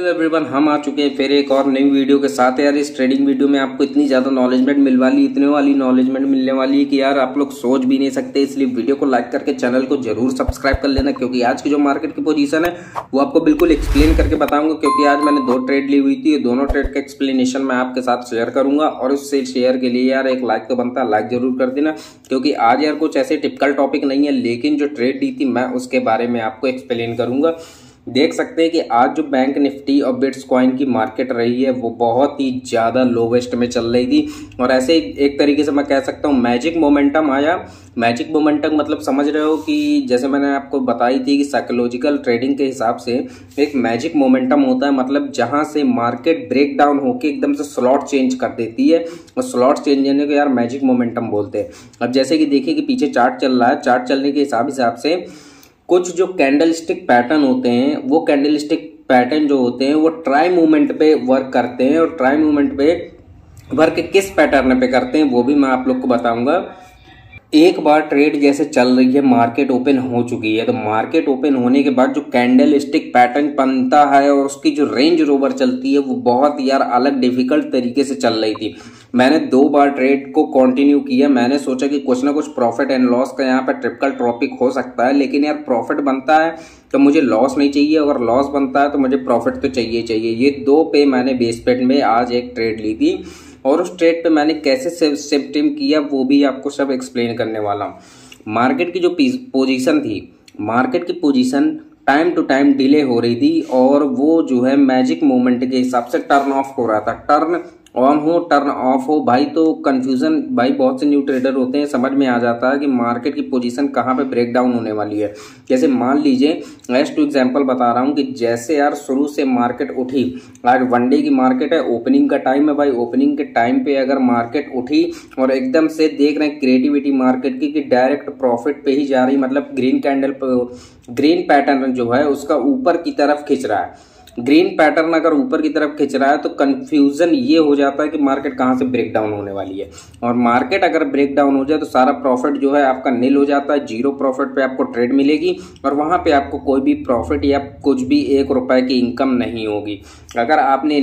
Hello everyone, हम आ चुके हैं फिर एक और नई वीडियो के साथ। यार इस ट्रेडिंग वीडियो में आपको इतनी ज्यादा नॉलेजमेंट मिल वाली, इतने वाली नॉलेजमेंट मिलने वाली है कि यार आप लोग सोच भी नहीं सकते। इसलिए वीडियो को लाइक करके चैनल को जरूर सब्सक्राइब कर लेना, क्योंकि आज की जो मार्केट की पोजीशन है वो आपको बिल्कुल एक्सप्लेन करके बताऊंगा। क्योंकि आज मैंने 2 ट्रेड ली हुई थी, दोनों ट्रेड का एक्सप्लेनेशन मैं आपके साथ शेयर करूंगा। और उससे शेयर के लिए यार एक लाइक तो बनता है, लाइक जरूर कर देना। क्योंकि आज यार कुछ ऐसे टिपिकल टॉपिक नहीं है, लेकिन जो ट्रेड ली थी मैं उसके बारे में आपको एक्सप्लेन करूंगा। देख सकते हैं कि आज जो बैंक निफ्टी और बिटकॉइन की मार्केट रही है वो बहुत ही ज्यादा लोवेस्ट में चल रही थी। और ऐसे एक तरीके से मैं कह सकता हूँ मैजिक मोमेंटम आया। मैजिक मोमेंटम मतलब समझ रहे हो कि जैसे मैंने आपको बताई थी कि साइकोलॉजिकल ट्रेडिंग के हिसाब से एक मैजिक मोमेंटम होता है, मतलब जहां से मार्केट ब्रेक डाउन होकर एकदम से स्लॉट चेंज कर देती है। और स्लॉट चेंज होने को यार मैजिक मोमेंटम बोलते हैं। अब जैसे कि देखिए कि पीछे चार्ट चल रहा है, चार्ट चलने के हिसाब से कुछ जो कैंडलस्टिक पैटर्न होते हैं वो कैंडलस्टिक पैटर्न जो होते हैं वो ट्राई मूवमेंट पे वर्क करते हैं। और ट्राई मूवमेंट पे वर्क किस पैटर्न पे करते हैं वो भी मैं आप लोग को बताऊंगा। एक बार ट्रेड जैसे चल रही है, मार्केट ओपन हो चुकी है, तो मार्केट ओपन होने के बाद जो कैंडल स्टिक पैटर्न बनता है और उसकी जो रेंज रोवर चलती है वो बहुत यार अलग डिफिकल्ट तरीके से चल रही थी। मैंने 2 बार ट्रेड को कंटिन्यू किया। मैंने सोचा कि कुछ ना कुछ प्रॉफिट एंड लॉस का यहाँ पर टिपिकल टॉपिक हो सकता है, लेकिन यार प्रॉफिट बनता है तो मुझे लॉस नहीं चाहिए, अगर लॉस बनता है तो मुझे प्रॉफिट तो चाहिए चाहिए। ये 2 पे मैंने बेस पेट में आज एक ट्रेड ली थी, और उस ट्रेड पे मैंने कैसे शिफ्टिंग किया वो भी आपको सब एक्सप्लेन करने वाला हूँ। मार्केट की जो पोजीशन थी, मार्केट की position time to time delay हो रही थी, और वो जो है मैजिक मोमेंट के हिसाब से टर्न ऑफ हो रहा था। टर्न ऑन हो टर्न ऑफ हो भाई, तो कंफ्यूजन भाई बहुत से न्यू ट्रेडर होते हैं, समझ में आ जाता है कि मार्केट की पोजीशन कहाँ पे ब्रेक डाउन होने वाली है। जैसे मान लीजिए एज टू एग्जांपल बता रहा हूँ कि जैसे यार शुरू से मार्केट उठी, आज वनडे की मार्केट है, ओपनिंग का टाइम है भाई। ओपनिंग के टाइम पे अगर मार्केट उठी और एकदम से देख रहे हैं क्रिएटिविटी मार्केट की कि डायरेक्ट प्रॉफिट पे ही जा रही, मतलब ग्रीन पैटर्न जो है उसका ऊपर की तरफ खिंच रहा है। ग्रीन पैटर्न अगर ऊपर की तरफ खिंच रहा है तो कंफ्यूजन ये हो जाता है कि मार्केट कहाँ से ब्रेक डाउन होने वाली है। और मार्केट अगर ब्रेक डाउन हो जाए तो सारा प्रॉफिट जो है आपका नील हो जाता है, 0 प्रॉफिट पे आपको ट्रेड मिलेगी, और वहां पे आपको कोई भी प्रॉफिट या कुछ भी 1 रुपए की इनकम नहीं होगी। अगर आपने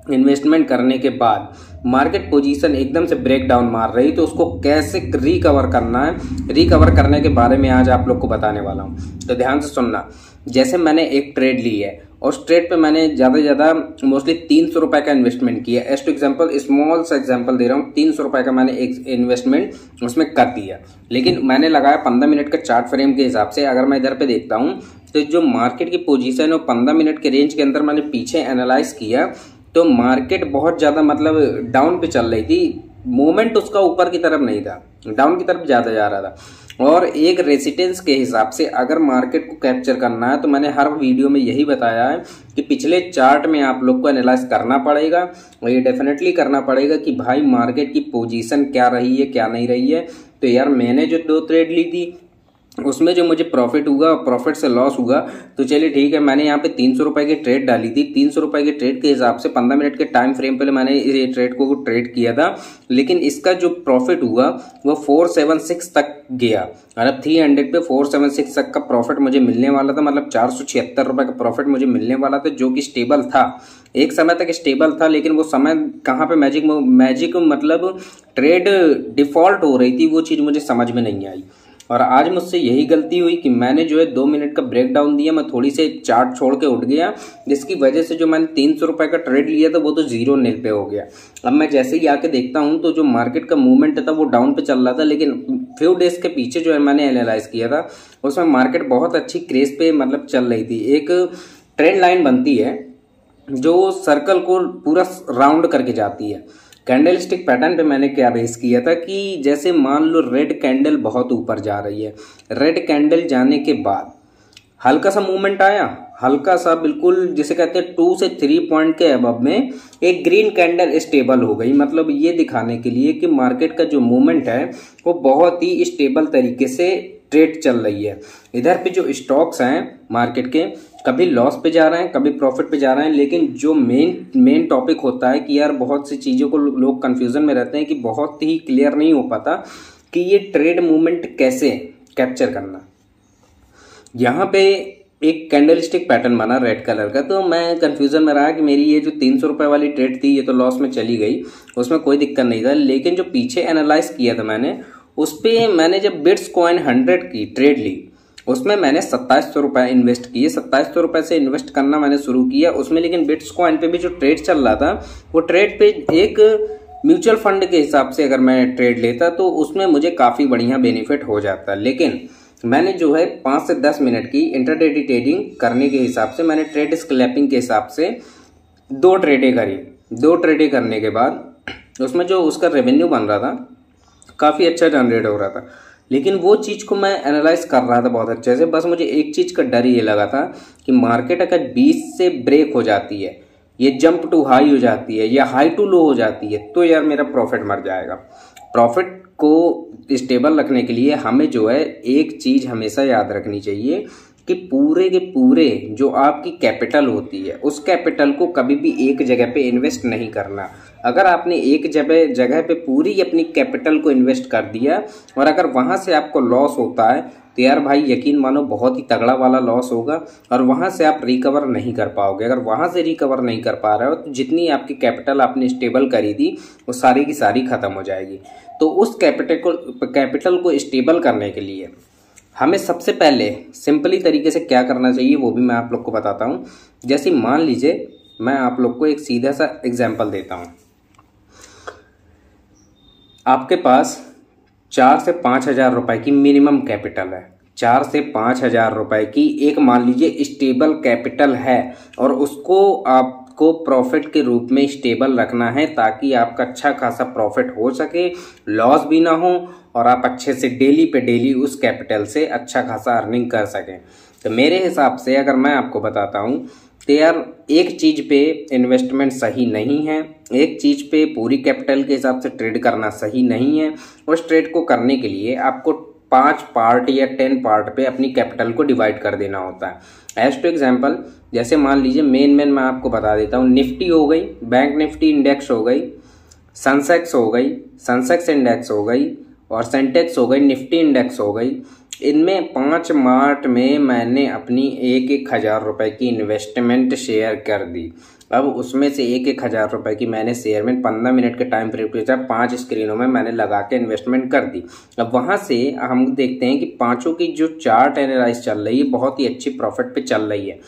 इन्वेस्टमेंट करने के बाद मार्केट पोजीशन एकदम से ब्रेक डाउन मार रही तो उसको कैसे रिकवर करना है, रिकवर करने के बारे में आज आप लोग को बताने वाला हूं। तो ध्यान से सुनना। जैसे मैंने एक ट्रेड ली है, और उस ट्रेड पे मैंने ज्यादा से ज्यादा मोस्टली 300 रुपए का इन्वेस्टमेंट किया। एज टू एग्जाम्पल, स्मॉल सा एग्जाम्पल दे रहा हूँ, 300 रुपए का मैंने एक इन्वेस्टमेंट उसमें कर दिया। लेकिन मैंने लगाया 15 मिनट का चार्ट फ्रेम के हिसाब से। अगर मैं इधर पे देखता हूँ तो जो मार्केट की पोजीशन है वो 15 मिनट के रेंज के अंदर मैंने पीछे एनालाइज किया तो मार्केट बहुत ज्यादा मतलब डाउन पे चल रही थी। मूवमेंट उसका ऊपर की तरफ नहीं था, डाउन की तरफ ज्यादा जा रहा था। और एक रेसिस्टेंस के हिसाब से अगर मार्केट को कैप्चर करना है तो मैंने हर वीडियो में यही बताया है कि पिछले चार्ट में आप लोग को एनालाइज करना पड़ेगा, और ये डेफिनेटली करना पड़ेगा कि भाई मार्केट की पोजीशन क्या रही है क्या नहीं रही है। तो यार मैंने जो 2 ट्रेड ली थी उसमें जो मुझे प्रॉफिट हुआ, प्रॉफिट से लॉस हुआ, तो चलिए ठीक है, मैंने यहाँ पे 300 रुपए की ट्रेड डाली थी। 300 रुपए के ट्रेड के हिसाब से 15 मिनट के टाइम फ्रेम पे मैंने ये ट्रेड को ट्रेड किया था। लेकिन इसका जो प्रॉफिट हुआ वो 476 तक गया, और अब 300 पे 476 तक का प्रॉफिट मुझे मिलने वाला था, मतलब 476 रुपए का प्रॉफिट मुझे मिलने वाला था, जो कि स्टेबल था। एक समय तक स्टेबल था, लेकिन वो समय कहाँ पे मैजिक मतलब ट्रेड डिफॉल्ट हो रही थी, वो चीज मुझे समझ में नहीं आई। और आज मुझसे यही गलती हुई कि मैंने जो है 2 मिनट का ब्रेक डाउन दिया, मैं थोड़ी से चार्ट छोड़ के उठ गया, जिसकी वजह से जो मैंने 300 रुपए का ट्रेड लिया था वो तो 0 नील पे हो गया। अब मैं जैसे ही आके देखता हूं तो जो मार्केट का मूवमेंट था वो डाउन पे चल रहा था, लेकिन फ्यू डेज के पीछे जो है मैंने एनालाइज किया था उसमें मार्केट बहुत अच्छी क्रेज पे मतलब चल रही थी। एक ट्रेंड लाइन बनती है जो सर्कल को पूरा राउंड करके जाती है। कैंडलस्टिक पैटर्न पे मैंने क्या बेस किया था कि जैसे मान लो रेड कैंडल बहुत ऊपर जा रही है, रेड कैंडल जाने के बाद हल्का सा मूवमेंट आया, हल्का सा बिल्कुल जिसे कहते हैं 2 से 3 पॉइंट के अबव में एक ग्रीन कैंडल स्टेबल हो गई। मतलब ये दिखाने के लिए कि मार्केट का जो मूवमेंट है वो बहुत ही स्टेबल तरीके से ट्रेड चल रही है। इधर पे जो स्टॉक्स हैं मार्केट के कभी लॉस पे जा रहे हैं, कभी प्रॉफिट पे जा रहे हैं, लेकिन जो मेन टॉपिक होता है कि यार बहुत सी चीजों को लोग कंफ्यूजन में रहते हैं कि बहुत ही क्लियर नहीं हो पाता कि ये ट्रेड मूवमेंट कैसे कैप्चर करना। यहाँ पे एक कैंडल स्टिक पैटर्न बना रेड कलर का। तो मैं कंफ्यूजन में रहा कि मेरी ये जो 300 रुपये वाली ट्रेड थी ये तो लॉस में चली गई, उसमें कोई दिक्कत नहीं था। लेकिन जो पीछे एनालाइज किया था मैंने, उस पर मैंने जब बिट्स कॉइन 100 की ट्रेड ली, उसमें मैंने 2700 रुपये इन्वेस्ट किए। 2700 रुपये से इन्वेस्ट करना मैंने शुरू किया उसमें। लेकिन बिट्स कॉइन पे भी जो ट्रेड चल रहा था, वो ट्रेड पे एक म्यूचुअल फंड के हिसाब से अगर मैं ट्रेड लेता तो उसमें मुझे काफ़ी बढ़िया बेनिफिट हो जाता। लेकिन मैंने जो है 5 से 10 मिनट की इंट्राडे ट्रेडिंग करने के हिसाब से मैंने ट्रेड स्कैल्पिंग के हिसाब से 2 ट्रेडें करी। 2 ट्रेडें करने के बाद उसमें जो उसका रेवेन्यू बन रहा था काफ़ी अच्छा जनरेट हो रहा था। लेकिन वो चीज़ को मैं एनालाइज कर रहा था बहुत अच्छे से। बस मुझे एक चीज़ का डर ये लगा था कि मार्केट अगर 20 से ब्रेक हो जाती है, ये जंप टू हाई हो जाती है या हाई टू लो हो जाती है, तो यार मेरा प्रॉफिट मर जाएगा। प्रॉफिट को स्टेबल रखने के लिए हमें जो है एक चीज़ हमेशा याद रखनी चाहिए कि पूरे के पूरे जो आपकी कैपिटल होती है, उस कैपिटल को कभी भी एक जगह पे इन्वेस्ट नहीं करना। अगर आपने एक जगह पे पूरी अपनी कैपिटल को इन्वेस्ट कर दिया और अगर वहाँ से आपको लॉस होता है, तो यार भाई यकीन मानो बहुत ही तगड़ा वाला लॉस होगा और वहाँ से आप रिकवर नहीं कर पाओगे। अगर वहाँ से रिकवर नहीं कर पा रहे हो तो जितनी आपकी कैपिटल आपने स्टेबल करी थी वो सारी की सारी ख़त्म हो जाएगी। तो उस कैपिटल को स्टेबल करने के लिए हमें सबसे पहले सिंपली तरीके से क्या करना चाहिए वो भी मैं आप लोग को बताता हूँ। जैसे मान लीजिए मैं आप लोग को एक सीधा सा एग्जाम्पल देता हूँ। आपके पास 4 से 5 हज़ार रुपये की मिनिमम कैपिटल है। 4 से 5 हज़ार रुपये की एक मान लीजिए स्टेबल कैपिटल है और उसको आपको प्रॉफिट के रूप में स्टेबल रखना है ताकि आपका अच्छा खासा प्रॉफिट हो सके, लॉस भी ना हो और आप अच्छे से डेली पे डेली उस कैपिटल से अच्छा खासा अर्निंग कर सकें। तो मेरे हिसाब से अगर मैं आपको बताता हूँ तो यार एक चीज़ पे इन्वेस्टमेंट सही नहीं है, एक चीज़ पे पूरी कैपिटल के हिसाब से ट्रेड करना सही नहीं है। उस ट्रेड को करने के लिए आपको 5 पार्ट या 10 पार्ट पे अपनी कैपिटल को डिवाइड कर देना होता है। एज टू एग्जाम्पल जैसे मान लीजिए मेन मैं आपको बता देता हूँ। निफ्टी हो गई, बैंक निफ्टी इंडेक्स हो गई, सनसेक्स हो गई, सनसेक्स इंडेक्स हो गई और सेंटेक्स हो गई, निफ्टी इंडेक्स हो गई। इनमें 5 मार्ट में मैंने अपनी 1-1 हज़ार रुपये की इन्वेस्टमेंट शेयर कर दी। अब उसमें से 1-1 हज़ार रुपये की मैंने शेयर में 15 मिनट के टाइम पीरियड के साथ 5 स्क्रीनों में मैंने लगा के इन्वेस्टमेंट कर दी। अब वहाँ से हम देखते हैं कि पाँचों की जो चार्ट एनालाइज चल रही है बहुत ही अच्छी प्रॉफिट पे चल रही है।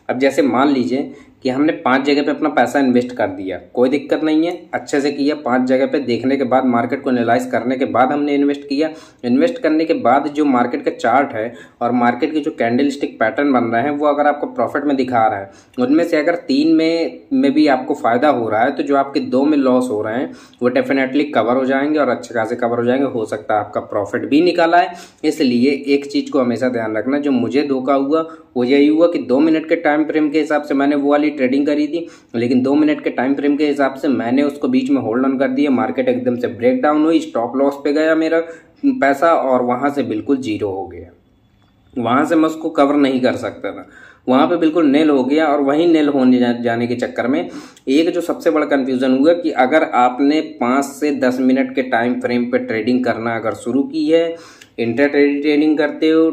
अब जैसे मान लीजिए कि हमने 5 जगह पे अपना पैसा इन्वेस्ट कर दिया, कोई दिक्कत नहीं है, अच्छे से किया। 5 जगह पे देखने के बाद मार्केट को एनालाइज करने के बाद हमने इन्वेस्ट किया। इन्वेस्ट करने के बाद जो मार्केट का चार्ट है और मार्केट की जो कैंडल स्टिक पैटर्न बन रहे हैं वो अगर आपको प्रॉफिट में दिखा रहा है, उनमें से अगर 3 में भी आपको फ़ायदा हो रहा है तो जो आपके 2 में लॉस हो रहे हैं वो डेफिनेटली कवर हो जाएंगे और अच्छे खासे कवर हो जाएंगे। हो सकता है आपका प्रॉफिट भी निकाला है। इसलिए एक चीज़ को हमेशा ध्यान रखना, जो मुझे धोखा हुआ वो यही हुआ कि 2 मिनट के टाइम फ्रेम के हिसाब से मैंने वो वाली ट्रेडिंग करी थी, लेकिन 2 मिनट के टाइम फ्रेम के हिसाब से मैंने उसको बीच में होल्ड ऑन कर दिया। मार्केट एकदम से ब्रेक डाउन हुई, स्टॉप लॉस पे गया मेरा पैसा और वहां से बिल्कुल जीरो हो गया। वहां से मैं उसको कवर नहीं कर सकता था, वहां पे बिल्कुल नेल हो गया। और वहीं नेल होने जाने के चक्कर में एक जो सबसे बड़ा कंफ्यूजन हुआ कि अगर आपने 5 से 10 मिनट के टाइम फ्रेम पे ट्रेडिंग करना अगर शुरू की है, इंट्राडे ट्रेडिंग करते हो,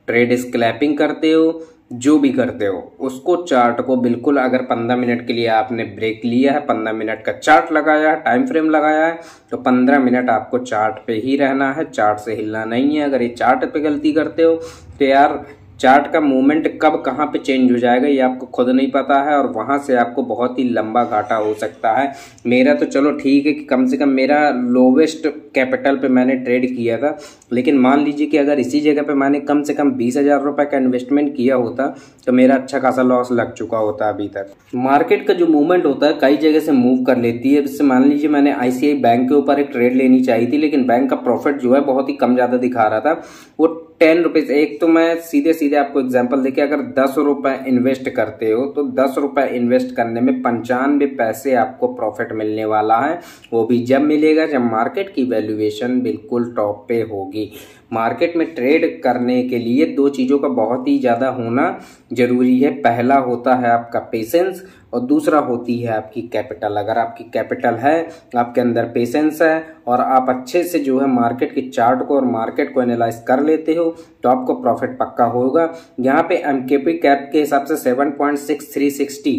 ट्रेड स्कैल्पिंग करते हो, जो भी करते हो, उसको चार्ट को बिल्कुल अगर 15 मिनट के लिए आपने ब्रेक लिया है, 15 मिनट का चार्ट लगाया है, टाइम फ्रेम लगाया है, तो 15 मिनट आपको चार्ट पे ही रहना है, चार्ट से हिलना नहीं है। अगर ये चार्ट पे गलती करते हो तो यार चार्ट का मूवमेंट कब कहाँ पे चेंज हो जाएगा ये आपको खुद नहीं पता है और वहाँ से आपको बहुत ही लंबा घाटा हो सकता है। मेरा तो चलो ठीक है कि कम से कम मेरा लोवेस्ट कैपिटल पे मैंने ट्रेड किया था, लेकिन मान लीजिए कि अगर इसी जगह पे मैंने कम से कम 20,000 रुपये का इन्वेस्टमेंट किया होता तो मेरा अच्छा खासा लॉस लग चुका होता अभी तक। मार्केट का जो मूवमेंट होता है कई जगह से मूव कर लेती है। जैसे मान लीजिए मैंने ICICI बैंक के ऊपर एक ट्रेड लेनी चाहिए थी, लेकिन बैंक का प्रॉफिट जो है बहुत ही कम ज़्यादा दिखा रहा था, वो 10 रुपीज़। एक तो मैं सीधे आपको एग्जांपल देके, अगर 10 रुपये इन्वेस्ट करते हो तो 10 रुपये इन्वेस्ट करने में 95 पैसे आपको प्रॉफिट मिलने वाला है। वो भी जब मिलेगा जब मार्केट की वैल्यूएशन बिल्कुल टॉप पे होगी। मार्केट में ट्रेड करने के लिए दो चीज़ों का बहुत ही ज़्यादा होना जरूरी है। पहला होता है आपका पेशेंस और दूसरा होती है आपकी कैपिटल। अगर आपकी कैपिटल है, आपके अंदर पेशेंस है और आप अच्छे से जो है मार्केट के चार्ट को और मार्केट को एनालाइज कर लेते हो तो आपको प्रॉफिट पक्का होगा। यहाँ पे एमकेपी कैप के हिसाब से 7.6360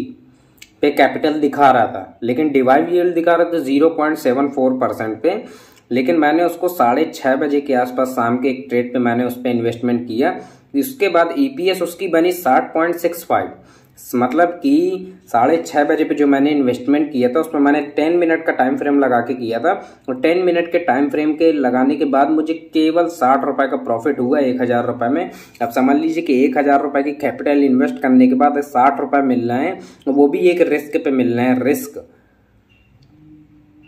पे कैपिटल दिखा रहा था, लेकिन डिवाइड यील्ड दिखा रहा था 0.74% पे। लेकिन मैंने उसको 6:30 बजे के आसपास शाम के एक ट्रेड पे मैंने उस पर इन्वेस्टमेंट किया। उसके बाद ईपीएस उसकी बनी 60.65, मतलब कि 6:30 बजे पे जो मैंने इन्वेस्टमेंट किया था उसमें मैंने 10 मिनट का टाइम फ्रेम लगा के किया था और 10 मिनट के टाइम फ्रेम के लगाने के बाद मुझे केवल 60 रुपए का प्रॉफिट हुआ 1000 रुपए में। अब समझ लीजिए कि 1000 रुपए की कैपिटल इन्वेस्ट करने के बाद 60 रुपए मिल रहे हैं, वो भी एक रिस्क पे मिल रहे हैं। रिस्क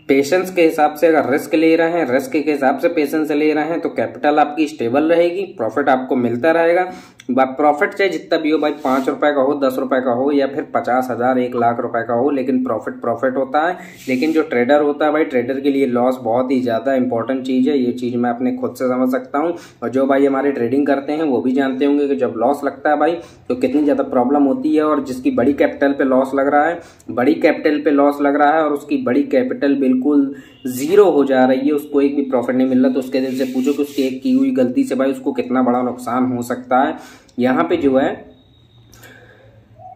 पेशेंस के हिसाब से अगर रिस्क ले रहे हैं, रिस्क के हिसाब से पेशेंस ले रहे हैं तो कैपिटल आपकी स्टेबल रहेगी, प्रॉफिट आपको मिलता रहेगा। प्रॉफिट चाहे जितना भी हो भाई, 5 रुपए का हो, 10 रुपए का हो या फिर 50,000 1 लाख रुपए का हो, लेकिन प्रॉफिट होता है। लेकिन जो ट्रेडर होता है भाई, ट्रेडर के लिए लॉस बहुत ही ज्यादा इंपॉर्टेंट चीज है। ये चीज मैं अपने खुद से समझ सकता हूँ और जो भाई हमारे ट्रेडिंग करते हैं वो भी जानते होंगे कि जब लॉस लगता है भाई तो कितनी ज्यादा प्रॉब्लम होती है। और जिसकी बड़ी कैपिटल पे लॉस लग रहा है, बड़ी कैपिटल पे लॉस लग रहा है और उसकी बड़ी कैपिटल बिल्कुल जीरो हो जा रही है, उसको एक भी प्रॉफिट नहीं मिल रहा, तो उसके दिल से पूछो कि उसकी एक की हुई गलती से भाई उसको कितना बड़ा नुकसान हो सकता है। यहाँ पे जो है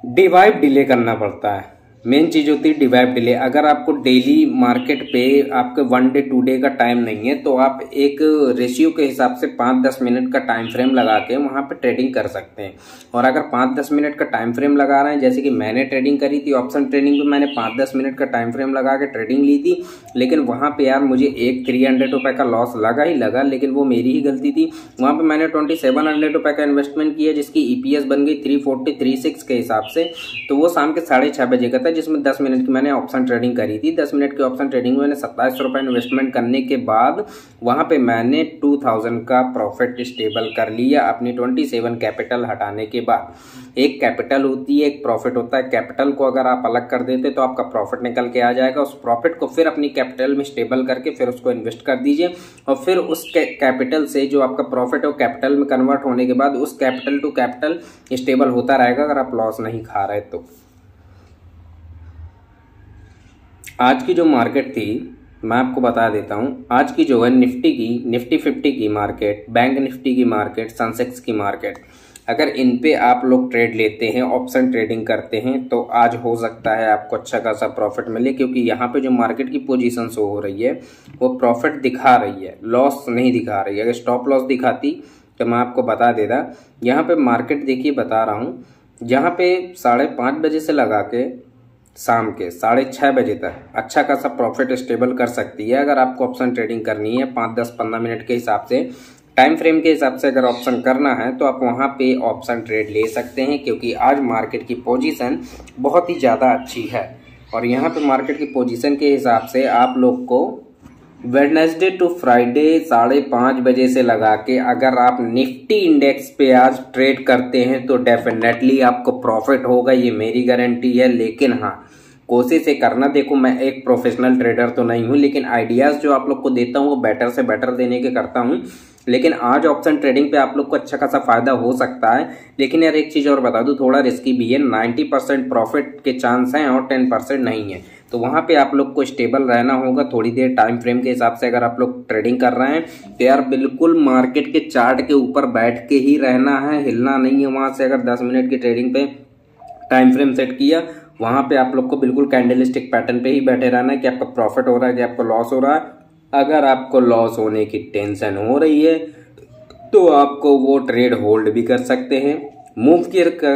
डिवाइड डिले करना पड़ता है। मेन चीज होती है डिवाइड डिले। अगर आपको डेली मार्केट पे आपके 1 डे 2 डे का टाइम नहीं है तो आप एक रेशियो के हिसाब से 5-10 मिनट का टाइम फ्रेम लगा के वहां पे ट्रेडिंग कर सकते हैं। और अगर 5-10 मिनट का टाइम फ्रेम लगा रहे हैं, जैसे कि मैंने ट्रेडिंग करी थी ऑप्शन ट्रेडिंग पे, मैंने 5-10 मिनट का टाइम फ्रेम लगा के ट्रेडिंग ली थी, लेकिन वहां पे यार मुझे एक 300 रुपए का लॉस लगा ही लगा, लेकिन वो मेरी ही गलती थी। वहां पे मैंने 2700 रुपए का इन्वेस्टमेंट किया जिसकी ईपीएस बन गई 340-36 के हिसाब से। तो वो शाम के 6:30 बजे का था, जिसमें 10 मिनट की मैंने ऑप्शन ट्रेडिंग करी थी। 10 मिनट की ऑप्शन ट्रेडिंग में मैंने 27 रुपए इन्वेस्टमेंट करने के बाद वहां पे मैंने 2000 का प्रॉफिट स्टेबल कर लिया अपनी 27 कैपिटल हटाने के बाद। एक कैपिटल होती है, एक प्रॉफिट होता है। कैपिटल को अगर आप अलग कर देते तो आपका प्रॉफिट निकल के आ जाएगा। उस प्रॉफिट को फिर अपनी कैपिटल में स्टेबल करके फिर उसको इन्वेस्ट कर दीजिए और फिर उस कैपिटल से जो आपका प्रॉफिट है वो कैपिटल में कन्वर्ट होने के बाद उस कैपिटल टू कैपिटल स्टेबल होता रहेगा, अगर आप लॉस नहीं खा रहे तो। आज की जो मार्केट थी मैं आपको बता देता हूं। आज की जो है निफ्टी 50 की मार्केट, बैंक निफ्टी की मार्केट, सेंसेक्स की मार्केट, अगर इन पे आप लोग ट्रेड लेते हैं, ऑप्शन ट्रेडिंग करते हैं तो आज हो सकता है आपको अच्छा खासा प्रॉफिट मिले, क्योंकि यहाँ पे जो मार्केट की पोजीशन शो हो रही है वो प्रॉफिट दिखा रही है, लॉस नहीं दिखा रही है। अगर स्टॉप लॉस दिखाती तो मैं आपको बता देता। यहाँ पे मार्केट देखिए बता रहा हूँ, यहाँ पे 5:30 बजे से लगा के शाम के 6:30 बजे तक अच्छा खासा प्रॉफिट स्टेबल कर सकती है। अगर आपको ऑप्शन ट्रेडिंग करनी है 5, 10, 15 मिनट के हिसाब से, टाइम फ्रेम के हिसाब से अगर ऑप्शन करना है तो आप वहां पे ऑप्शन ट्रेड ले सकते हैं, क्योंकि आज मार्केट की पोजीशन बहुत ही ज़्यादा अच्छी है। और यहाँ पे मार्केट की पोजीशन के हिसाब से आप लोग को वेडनेसडे टू फ्राइडे 5:30 बजे से लगा के अगर आप निफ्टी इंडेक्स पे आज ट्रेड करते हैं तो डेफिनेटली आपको प्रॉफिट होगा, ये मेरी गारंटी है। लेकिन हाँ, कोशिश ये करना, देखो मैं एक प्रोफेशनल ट्रेडर तो नहीं हूँ, लेकिन आइडियाज जो आप लोग को देता हूँ वो बेटर से बेटर देने के करता हूँ। लेकिन आज ऑप्शन ट्रेडिंग पे आप लोग को अच्छा खासा फायदा हो सकता है। लेकिन यार एक चीज और बता दूं, थोड़ा रिस्की भी है। 90% प्रॉफिट के चांस हैं और 10% नहीं है, तो वहां पे आप लोग को स्टेबल रहना होगा थोड़ी देर। टाइम फ्रेम के हिसाब से अगर आप लोग ट्रेडिंग कर रहे हैं तो यार बिल्कुल मार्केट के चार्ट के ऊपर बैठ के ही रहना है, हिलना नहीं है वहां से। अगर 10 मिनट की ट्रेडिंग पे टाइम फ्रेम सेट किया, वहां पे आप लोग को बिल्कुल कैंडलस्टिक पैटर्न पे ही बैठे रहना है कि आपका प्रॉफिट हो रहा है कि आपको लॉस हो रहा है। अगर आपको लॉस होने की टेंशन हो रही है तो आपको वो ट्रेड होल्ड भी कर सकते हैं, मूव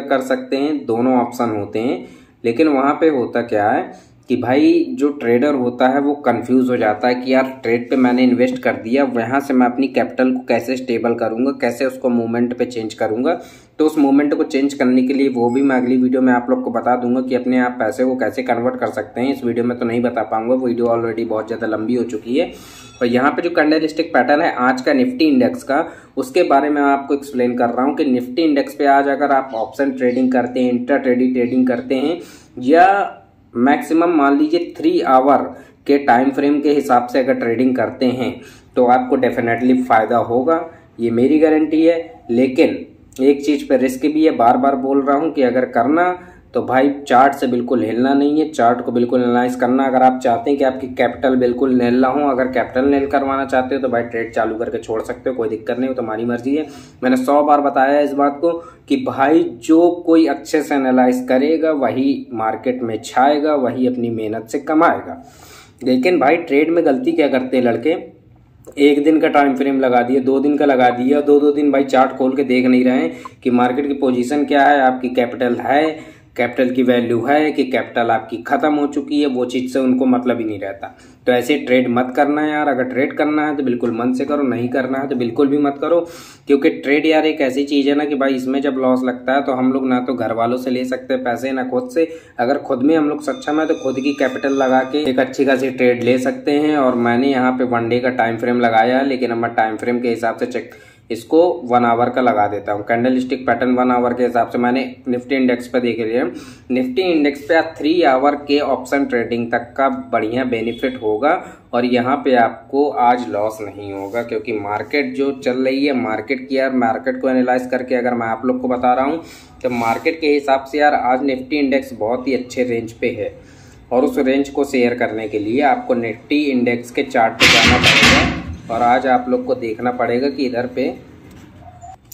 कर सकते हैं, दोनों ऑप्शन होते हैं। लेकिन वहां पे होता क्या है कि भाई जो ट्रेडर होता है वो कंफ्यूज हो जाता है कि यार ट्रेड पे मैंने इन्वेस्ट कर दिया, वहां से मैं अपनी कैपिटल को कैसे स्टेबल करूंगा, कैसे उसको मूवमेंट पे चेंज करूंगा। तो उस मूवमेंट को चेंज करने के लिए वो भी मैं अगली वीडियो में आप लोग को बता दूंगा कि अपने आप पैसे को कैसे कन्वर्ट कर सकते हैं। इस वीडियो में तो नहीं बता पाऊंगा, वीडियो ऑलरेडी बहुत ज़्यादा लंबी हो चुकी है। और यहाँ पे जो कैंडलस्टिक पैटर्न है आज का निफ्टी इंडेक्स का, उसके बारे में आपको एक्सप्लेन कर रहा हूँ कि निफ्टी इंडेक्स पे आज अगर आप ऑप्शन ट्रेडिंग करते हैं, इंट्रा ट्रेडिंग करते हैं, या मैक्सिमम मान लीजिए 3 आवर के टाइम फ्रेम के हिसाब से अगर ट्रेडिंग करते हैं तो आपको डेफिनेटली फायदा होगा। ये मेरी गारंटी है। लेकिन एक चीज़ पे रिस्क भी है, बार बार बोल रहा हूँ कि अगर करना तो भाई चार्ट से बिल्कुल हिलना नहीं है, चार्ट को बिल्कुल एनालाइज करना। अगर आप चाहते हैं कि आपकी कैपिटल बिल्कुल नील ना हो, अगर कैपिटल नील करवाना चाहते हो तो भाई ट्रेड चालू करके छोड़ सकते हो, कोई दिक्कत नहीं हो, तुम्हारी मर्जी है। मैंने 100 बार बताया है इस बात को कि भाई जो कोई अच्छे से एनालाइज करेगा वही मार्केट में छाएगा, वही अपनी मेहनत से कमाएगा। लेकिन भाई ट्रेड में गलती क्या करते हैं लड़के, एक दिन का टाइम फ्रेम लगा दिया, 2 दिन का लगा दिया, दो दिन भाई चार्ट खोल के देख नहीं रहे हैं कि मार्केट की पोजीशन क्या है, आपकी कैपिटल है, कैपिटल की वैल्यू है कि कैपिटल आपकी खत्म हो चुकी है, वो चीज़ से उनको मतलब ही नहीं रहता। तो ऐसे ट्रेड मत करना यार। अगर ट्रेड करना है तो बिल्कुल मन से करो, नहीं करना है तो बिल्कुल भी मत करो। क्योंकि ट्रेड यार एक ऐसी चीज़ है ना कि भाई इसमें जब लॉस लगता है तो हम लोग ना तो घर वालों से ले सकते हैं पैसे, ना खुद से। अगर खुद में हम लोग सक्षम है तो खुद की कैपिटल लगा के एक अच्छी खासी ट्रेड ले सकते हैं। और मैंने यहाँ पे 1 डे का टाइम फ्रेम लगाया है, लेकिन अब मैं टाइम फ्रेम के हिसाब से इसको 1 आवर का लगा देता हूँ। कैंडल स्टिक पैटर्न 1 आवर के हिसाब से मैंने निफ्टी इंडेक्स पे देख लिया। निफ्टी इंडेक्स पे 3 आवर के ऑप्शन ट्रेडिंग तक का बढ़िया बेनिफिट होगा और यहाँ पे आपको आज लॉस नहीं होगा। क्योंकि मार्केट जो चल रही है, मार्केट की यार, मार्केट को एनालाइज करके अगर मैं आप लोग को बता रहा हूँ तो मार्केट के हिसाब से यार आज निफ्टी इंडेक्स बहुत ही अच्छे रेंज पे है। और उस रेंज को शेयर करने के लिए आपको निफ्टी इंडेक्स के चार्ट पे जाना पड़ेगा और आज आप लोग को देखना पड़ेगा कि इधर पे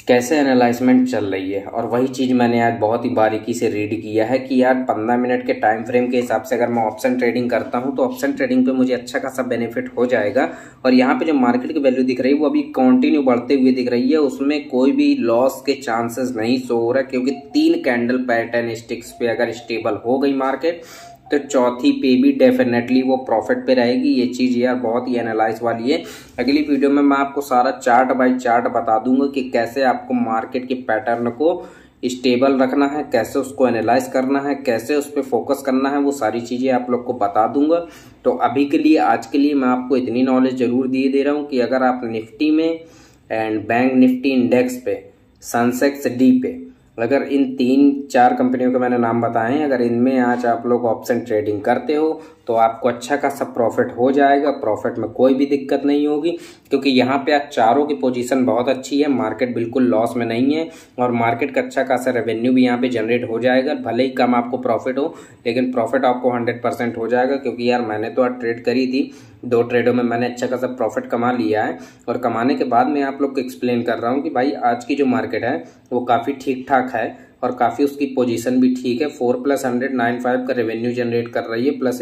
कैसे एनालाइजमेंट चल रही है। और वही चीज़ मैंने आज बहुत ही बारीकी से रीड किया है कि यार 15 मिनट के टाइम फ्रेम के हिसाब से अगर मैं ऑप्शन ट्रेडिंग करता हूं तो ऑप्शन ट्रेडिंग पे मुझे अच्छा खासा बेनिफिट हो जाएगा। और यहाँ पे जो मार्केट की वैल्यू दिख रही है वो अभी कंटिन्यू बढ़ते हुए दिख रही है, उसमें कोई भी लॉस के चांसेस नहीं शो हो रहा है। क्योंकि 3 कैंडल पैटर्न स्टिक्स पे अगर स्टेबल हो गई मार्केट तो चौथी पे भी डेफिनेटली वो प्रॉफिट पे रहेगी। ये चीज़ यार बहुत ही एनालाइज वाली है। अगली वीडियो में मैं आपको सारा चार्ट बाय चार्ट बता दूंगा कि कैसे आपको मार्केट के पैटर्न को स्टेबल रखना है, कैसे उसको एनालाइज करना है, कैसे उस पर फोकस करना है, वो सारी चीज़ें आप लोग को बता दूंगा। तो अभी के लिए, आज के लिए मैं आपको इतनी नॉलेज जरूर दिए दे रहा हूँ कि अगर आप निफ्टी में एंड बैंक निफ्टी इंडेक्स पे, सेंसेक्स डी पे, अगर इन 3-4 कंपनियों के मैंने नाम बताए हैं, अगर इनमें आज आप लोग ऑप्शन ट्रेडिंग करते हो तो आपको अच्छा खासा प्रॉफिट हो जाएगा। प्रॉफिट में कोई भी दिक्कत नहीं होगी क्योंकि यहाँ पे आज चारों की पोजीशन बहुत अच्छी है, मार्केट बिल्कुल लॉस में नहीं है और मार्केट का अच्छा खासा रेवेन्यू भी यहाँ पे जनरेट हो जाएगा। भले ही कम आपको प्रॉफिट हो लेकिन प्रॉफिट आपको 100% हो जाएगा। क्योंकि यार मैंने तो आज ट्रेड करी थी, 2 ट्रेडों में मैंने अच्छा खासा प्रॉफिट कमा लिया है। और कमाने के बाद मैं आप लोग को एक्सप्लेन कर रहा हूँ कि भाई आज की जो मार्केट है वो काफ़ी ठीक ठाक है और काफ़ी उसकी पोजीशन भी ठीक है। 4 + 100 95 का रेवेन्यू जनरेट कर रही है प्लस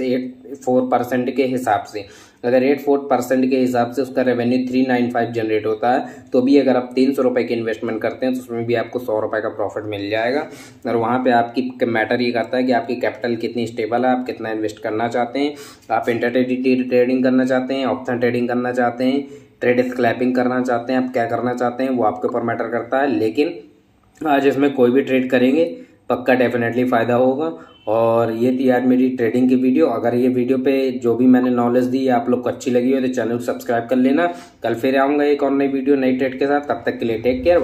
4% के हिसाब से। अगर 4% के हिसाब से उसका रेवेन्यू 395 जनरेट होता है तो भी अगर आप 300 रुपये की इन्वेस्टमेंट करते हैं तो उसमें भी आपको 100 रुपये का प्रॉफिट मिल जाएगा। और वहाँ पे आपकी मैटर ये करता है कि आपकी कैपिटल कितनी स्टेबल है, आप कितना इन्वेस्ट करना चाहते हैं, आप इंट्राडे ट्रेडिंग करना चाहते हैं, ऑप्शन ट्रेडिंग करना चाहते हैं, ट्रेड स्कैल्पिंग करना चाहते हैं, आप क्या करना चाहते हैं वो आपके ऊपर मैटर करता है। लेकिन आज इसमें कोई भी ट्रेड करेंगे पक्का डेफिनेटली फ़ायदा होगा। और ये थी यार मेरी ट्रेडिंग की वीडियो। अगर ये वीडियो पे जो भी मैंने नॉलेज दी आप लोग को अच्छी लगी हो तो चैनल को सब्सक्राइब कर लेना। कल फिर आऊँगा एक और नई वीडियो नई ट्रेड के साथ। तब तक के लिए टेक केयर।